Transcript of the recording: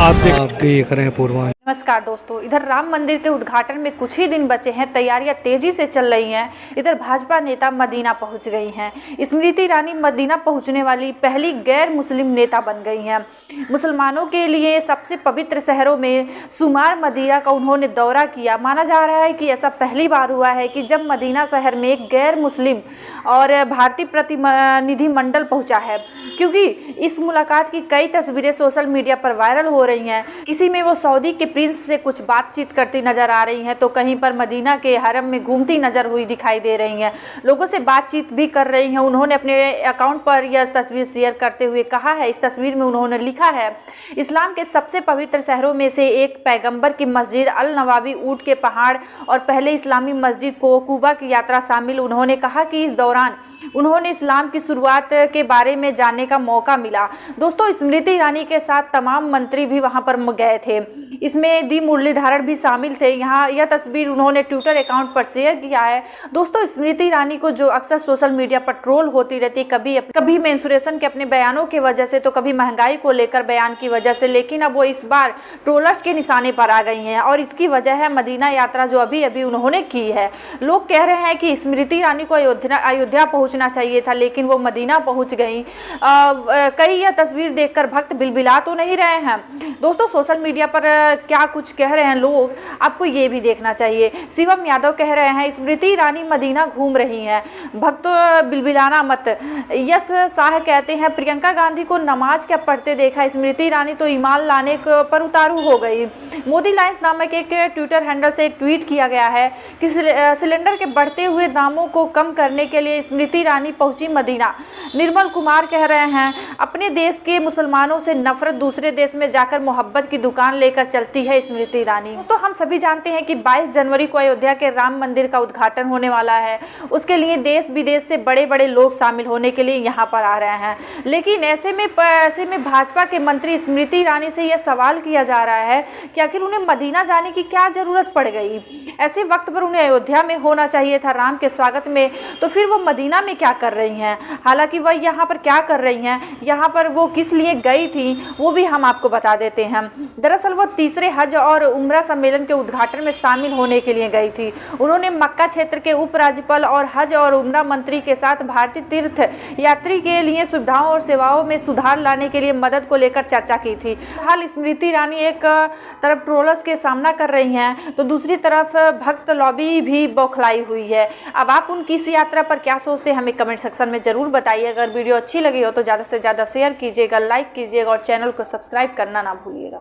आप देख रहे हैं पूर्वांचल। नमस्कार दोस्तों, इधर राम मंदिर के उद्घाटन में कुछ ही दिन बचे हैं। तैयारियां तेजी से चल रही हैं। इधर भाजपा नेता मदीना पहुंच गई हैं। स्मृति ईरानी मदीना पहुंचने वाली पहली गैर मुस्लिम नेता बन गई हैं। मुसलमानों के लिए सबसे पवित्र शहरों में शुमार मदीना का उन्होंने दौरा किया। माना जा रहा है कि ऐसा पहली बार हुआ है कि जब मदीना शहर में एक गैर मुस्लिम और भारतीय प्रतिनिधिमंडल पहुंचा है, क्योंकि इस मुलाकात की कई तस्वीरें सोशल मीडिया पर वायरल हो रही हैं। किसी में वो सऊदी के प्रिंस से कुछ बातचीत करती नजर आ रही हैं, तो कहीं पर मदीना के हरम में घूमती नजर हुई दिखाई दे रही हैं। लोगों से बातचीत भी कर रही हैं। उन्होंने अपने अकाउंट पर यह तस्वीर शेयर करते हुए कहा है, इस तस्वीर में उन्होंने लिखा है, इस्लाम के सबसे पवित्र शहरों में से एक पैगंबर की मस्जिद अल नवावी ऊंट के पहाड़ और पहले इस्लामी मस्जिद को कुबा की यात्रा शामिल। उन्होंने कहा कि इस दौरान उन्होंने इस्लाम की शुरुआत के बारे में जानने का मौका मिला। दोस्तों, स्मृति ईरानी के साथ तमाम मंत्री भी वहां पर गए थे। इसमें दी मुरलीधरन भी शामिल थे। यहाँ यह तस्वीर उन्होंने ट्विटर अकाउंट पर शेयर किया है। दोस्तों, स्मृति ईरानी को जो अक्सर सोशल मीडिया पर ट्रोल होती रहती, कभी मेंस्ट्रुएशन के अपने बयानों की वजह से, तो कभी महंगाई को लेकर बयान की वजह से, लेकिन अब वो इस बार ट्रोलर्स के निशाने पर आ गई हैं और इसकी वजह है मदीना यात्रा जो अभी अभी उन्होंने की है। लोग कह रहे हैं कि स्मृति ईरानी को अयोध्या पहुंचना चाहिए था, लेकिन वो मदीना पहुंच गई। कई यह तस्वीर देखकर भक्त बिलबिला तो नहीं रहे हैं। दोस्तों, सोशल मीडिया पर क्या कुछ कह रहे हैं लोग, आपको ये भी देखना चाहिए। शिवम यादव कह रहे हैं, स्मृति ईरानी मदीना घूम रही हैं, भक्तों बिलबिलाना मत। यश शाह कहते हैं, प्रियंका गांधी को नमाज क्या पढ़ते देखा, स्मृति ईरानी तो ईमान लाने पर उतारू हो गई। मोदी लाइन्स नामक एक ट्विटर हैंडल से ट्वीट किया गया है कि सिलेंडर के बढ़ते हुए दामों को कम करने के लिए स्मृति ईरानी पहुंची मदीना। निर्मल कुमार कह रहे हैं, अपने देश के मुसलमानों से नफरत दूसरे देश में जाकर मोहब्बत की दुकान लेकर चलती है स्मृति ईरानी। दोस्तों, हम सभी जानते हैं कि 22 जनवरी को अयोध्या के राम मंदिर का उद्घाटन होने वाला है। उसके लिए देश विदेश से बड़े बड़े लोग शामिल होने के लिए यहाँ पर आ रहे हैं, लेकिन ऐसे में भाजपा के मंत्री स्मृति ईरानी से यह सवाल किया जा रहा है कि आखिर उन्हें मदीना जाने की क्या जरूरत पड़ गई। ऐसे वक्त पर उन्हें अयोध्या में होना चाहिए था राम के स्वागत में, तो फिर वो मदीना में क्या कर रही हैं। हालांकि वह यहाँ पर क्या कर रही हैं, यहाँ पर वो किस लिए गई थी, वो भी हम आपको बता देते हैं। दरअसल वो तीसरे हज और उम्रा सम्मेलन के उद्घाटन में शामिल होने के लिए गई थी। उन्होंने मक्का क्षेत्र के उपराज्यपाल और हज और उम्रा मंत्री के साथ भारतीय तीर्थ यात्री के लिए सुविधाओं और सेवाओं में सुधार लाने के लिए मदद को लेकर चर्चा की थी। हाल स्मृति ईरानी एक तरफ ट्रोलर्स के सामना कर रही हैं, तो दूसरी तरफ भक्त लॉबी भी बौखलाई हुई है। अब आप उनकी इस यात्रा पर क्या सोचते हैं, हमें कमेंट सेक्शन में जरूर बताइए। अगर वीडियो अच्छी लगी हो तो ज़्यादा से ज़्यादा शेयर कीजिएगा, लाइक कीजिएगा और चैनल को सब्सक्राइब करना ना भूलिएगा।